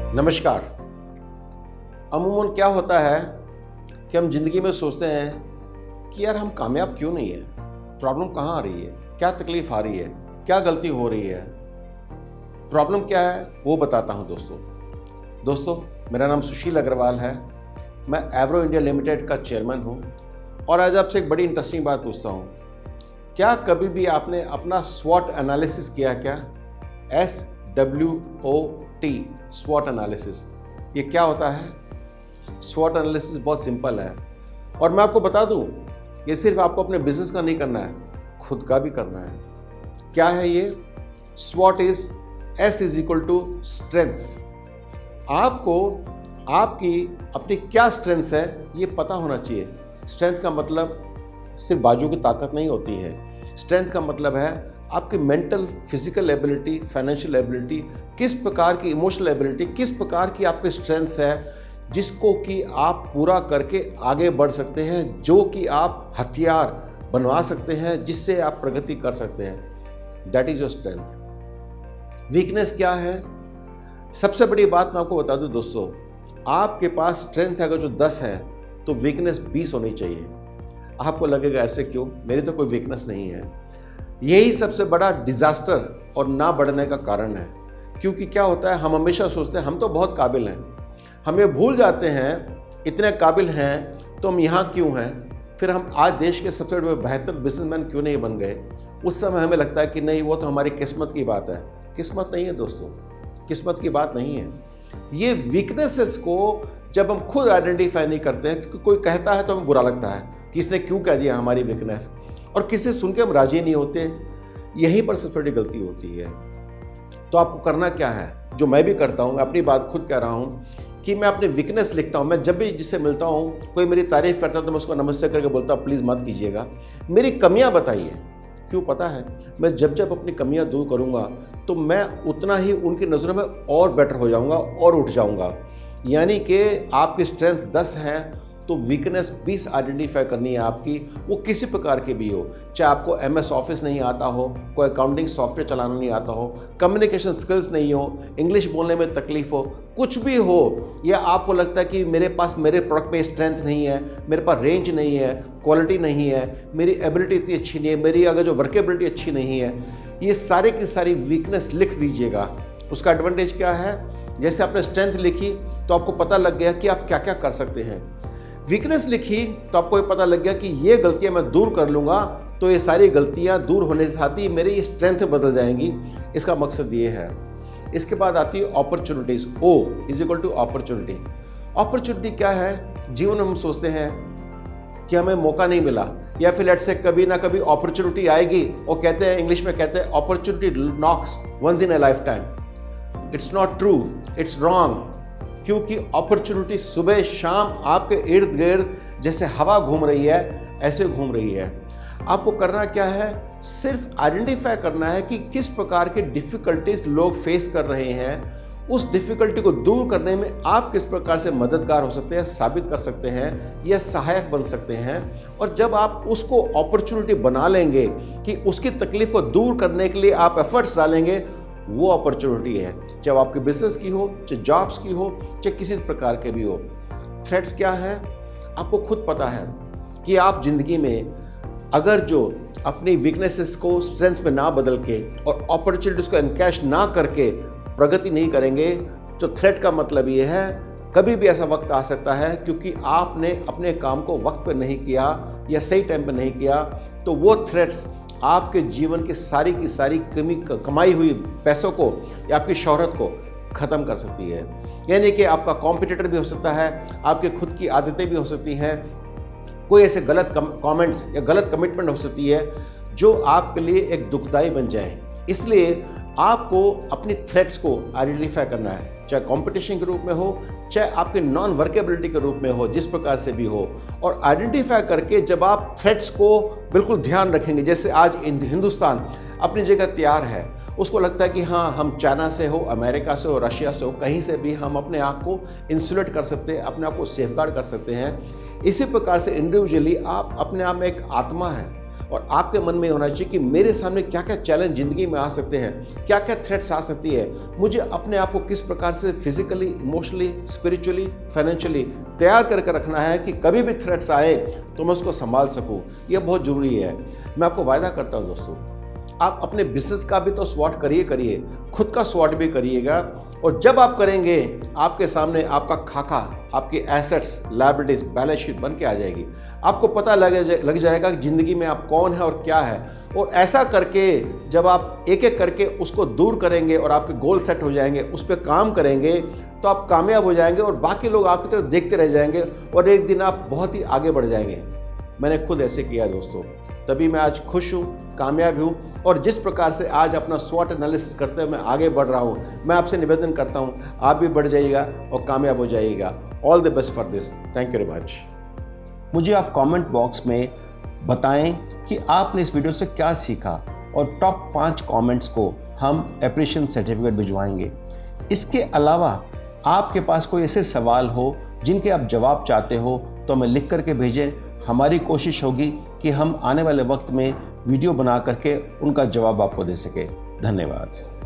नमस्कार। अमूमन क्या होता है कि हम ज़िंदगी में सोचते हैं कि यार हम कामयाब क्यों नहीं है, प्रॉब्लम कहाँ आ रही है, क्या तकलीफ़ आ रही है, क्या गलती हो रही है। प्रॉब्लम क्या है वो बताता हूँ दोस्तों। मेरा नाम सुशील अग्रवाल है। मैं एवरो इंडिया लिमिटेड का चेयरमैन हूँ और आज आपसे एक बड़ी इंटरेस्टिंग बात पूछता हूँ। क्या कभी भी आपने अपना स्वॉट एनालिसिस किया क्या? SWOT, स्वॉट एनालिसिस। ये क्या होता है? स्वॉट एनालिसिस बहुत सिंपल है और मैं आपको बता दूं, ये सिर्फ आपको अपने बिजनेस का नहीं करना है, खुद का भी करना है। क्या है ये? स्वॉट इज S= स्ट्रेंथ्स। आपको आपकी अपनी क्या स्ट्रेंथ्स है ये पता होना चाहिए। स्ट्रेंथ का मतलब सिर्फ बाजू की ताकत नहीं होती है। स्ट्रेंथ का मतलब है आपकी mental, physical ability, financial ability, किस प्रकार की इमोशनल एबिलिटी, किस प्रकार की आपकी स्ट्रेंथ्स है जिसको कि आप पूरा करके आगे बढ़ सकते हैं, जो कि आप हथियार बनवा सकते हैं, जिससे आप प्रगति कर सकते हैं। That is your strength. Weakness क्या है? सबसे बड़ी बात मैं आपको बता दूं दोस्तों, आपके पास स्ट्रेंथ अगर जो 10 है तो वीकनेस 20 होनी चाहिए। आपको लगेगा ऐसे क्यों, मेरी तो कोई वीकनेस नहीं है। यही सबसे बड़ा डिजास्टर और ना बढ़ने का कारण है। क्योंकि क्या होता है, हम हमेशा सोचते हैं हम तो बहुत काबिल हैं, हम ये भूल जाते हैं इतने काबिल हैं तो हम यहाँ क्यों हैं। फिर हम आज देश के सबसे बेहतर बिजनेसमैन क्यों नहीं बन गए। उस समय हमें लगता है कि नहीं, वो तो हमारी किस्मत की बात है। किस्मत नहीं है दोस्तों, किस्मत की बात नहीं है। ये वीकनेसेस को जब हम खुद आइडेंटिफाई नहीं करते हैं, क्योंकि कोई कहता है तो हमें बुरा लगता है कि इसने क्यों कह दिया हमारी वीकनेस, और किसी सुन के हम राजी नहीं होते। यहीं पर सबसे बड़ी गलती होती है। तो आपको करना क्या है, जो मैं भी करता हूँ, मैं अपनी बात खुद कह रहा हूँ कि मैं अपनी वीकनेस लिखता हूँ। मैं जब भी जिससे मिलता हूँ, कोई मेरी तारीफ करता है तो मैं उसको नमस्ते करके बोलता हूँ प्लीज़ मत कीजिएगा, मेरी कमियाँ बताइए। क्यों पता है, मैं जब अपनी कमियाँ दूर करूँगा तो मैं उतना ही उनकी नज़रों में और बेटर हो जाऊँगा और उठ जाऊँगा। यानी कि आपकी स्ट्रेंथ 10 है तो वीकनेस 20 आइडेंटिफाई करनी है आपकी, वो किसी प्रकार की भी हो। चाहे आपको MS ऑफिस नहीं आता हो, कोई अकाउंटिंग सॉफ्टवेयर चलाना नहीं आता हो, कम्युनिकेशन स्किल्स नहीं हो, इंग्लिश बोलने में तकलीफ हो, कुछ भी हो, या आपको लगता है कि मेरे पास मेरे प्रोडक्ट में स्ट्रेंथ नहीं है, मेरे पास रेंज नहीं है, क्वालिटी नहीं है, मेरी एबिलिटी इतनी अच्छी नहीं है, मेरी अगर जो वर्केबिलिटी अच्छी नहीं है, ये सारे की सारी वीकनेस लिख दीजिएगा। उसका एडवांटेज क्या है, जैसे आपने स्ट्रेंथ लिखी तो आपको पता लग गया कि आप क्या क्या कर सकते हैं। वीकनेस लिखी तो आपको ये पता लग गया कि ये गलतियां मैं दूर कर लूँगा तो ये सारी गलतियां दूर होने के साथ ही मेरी स्ट्रेंथ बदल जाएंगी। इसका मकसद ये है। इसके बाद आती है अपॉर्चुनिटीज़। O= opportunity. अपॉर्चुनिटी क्या है? जीवन में हम सोचते हैं कि हमें मौका नहीं मिला, या फिर लेट्स से कभी ना कभी अपॉर्चुनिटी आएगी और कहते हैं, इंग्लिश में कहते हैं opportunity knocks once in a life time. It's not true, it's wrong. क्योंकि अपॉर्चुनिटी सुबह शाम आपके इर्द गिर्द जैसे हवा घूम रही है, ऐसे घूम रही है। आपको करना क्या है, सिर्फ आइडेंटिफाई करना है कि किस प्रकार के डिफ़िकल्टीज लोग फेस कर रहे हैं। उस डिफ़िकल्टी को दूर करने में आप किस प्रकार से मददगार हो सकते हैं, साबित कर सकते हैं या सहायक बन सकते हैं। और जब आप उसको अपॉर्चुनिटी बना लेंगे कि उसकी तकलीफ को दूर करने के लिए आप एफर्ट्स डालेंगे, वो अपॉर्चुनिटी है। चाहे वो आपके बिजनेस की हो, चाहे जॉब्स की हो, चाहे किसी प्रकार के भी हो। थ्रेट्स क्या है, आपको खुद पता है कि आप जिंदगी में अगर जो अपनी वीकनेसेस को स्ट्रेंथ्स में ना बदल के और अपॉर्चुनिटीज को एनकैश ना करके प्रगति नहीं करेंगे, तो थ्रेट का मतलब ये है कभी भी ऐसा वक्त आ सकता है क्योंकि आपने अपने काम को वक्त पर नहीं किया या सही टाइम पर नहीं किया, तो वो थ्रेट्स आपके जीवन की सारी कमाई हुई पैसों को या आपकी शोहरत को ख़त्म कर सकती है। यानी कि आपका कॉम्पिटिटर भी हो सकता है, आपके खुद की आदतें भी हो सकती हैं, कोई ऐसे गलत कमेंट्स या गलत कमिटमेंट हो सकती है जो आपके लिए एक दुखदाई बन जाए। इसलिए आपको अपनी थ्रेट्स को आइडेंटिफाई करना है, चाहे कंपटीशन के रूप में हो, चाहे आपके नॉन वर्केबिलिटी के रूप में हो, जिस प्रकार से भी हो। और आइडेंटिफाई करके जब आप थ्रेट्स को बिल्कुल ध्यान रखेंगे, जैसे आज हिंदुस्तान अपनी जगह तैयार है, उसको लगता है कि हाँ, हम चाइना से हो, अमेरिका से हो, रशिया से हो, कहीं से भी हम अपने आप को इंसुलेट कर सकते हैं, अपने आप को सेफगार्ड कर सकते हैं। इसी प्रकार से इंडिविजुअली आप अपने आप में एक आत्मा है, और आपके मन में होना चाहिए कि मेरे सामने क्या क्या चैलेंज ज़िंदगी में आ सकते हैं, क्या क्या थ्रेट्स आ सकती है, मुझे अपने आप को किस प्रकार से फिजिकली, इमोशनली, स्पिरिचुअली, फाइनेंशियली तैयार करके रखना है कि कभी भी थ्रेट्स आए तो मैं उसको संभाल सकूं। यह बहुत ज़रूरी है। मैं आपको वायदा करता हूं दोस्तों, आप अपने बिजनेस का भी तो स्वॉट करिए, खुद का स्वॉट भी करिएगा। और जब आप करेंगे, आपके सामने आपका खाका, आपके एसेट्स, लायबिलिटीज, बैलेंस शीट बन के आ जाएगी। आपको पता लग जाएगा कि ज़िंदगी में आप कौन है और क्या है। और ऐसा करके जब आप एक एक करके उसको दूर करेंगे और आपके गोल सेट हो जाएंगे, उस पर काम करेंगे, तो आप कामयाब हो जाएंगे और बाकी लोग आपकी तरफ देखते रह जाएंगे और एक दिन आप बहुत ही आगे बढ़ जाएंगे। मैंने खुद ऐसे किया दोस्तों, तभी मैं आज खुश हूँ, कामयाब हूँ। और जिस प्रकार से आज अपना स्वॉट एनालिसिस करते हुए मैं आगे बढ़ रहा हूँ, मैं आपसे निवेदन करता हूँ आप भी बढ़ जाइएगा और कामयाब हो जाइएगा। All the best for this. Thank you very much. मुझे आप कमेंट बॉक्स में बताएं कि आपने इस वीडियो से क्या सीखा और टॉप 5 कमेंट्स को हम एप्रिशिएशन सर्टिफिकेट भिजवाएंगे। इसके अलावा आपके पास कोई ऐसे सवाल हो जिनके आप जवाब चाहते हो तो हमें लिख करके भेजें। हमारी कोशिश होगी कि हम आने वाले वक्त में वीडियो बना करके उनका जवाब आपको दे सके। धन्यवाद।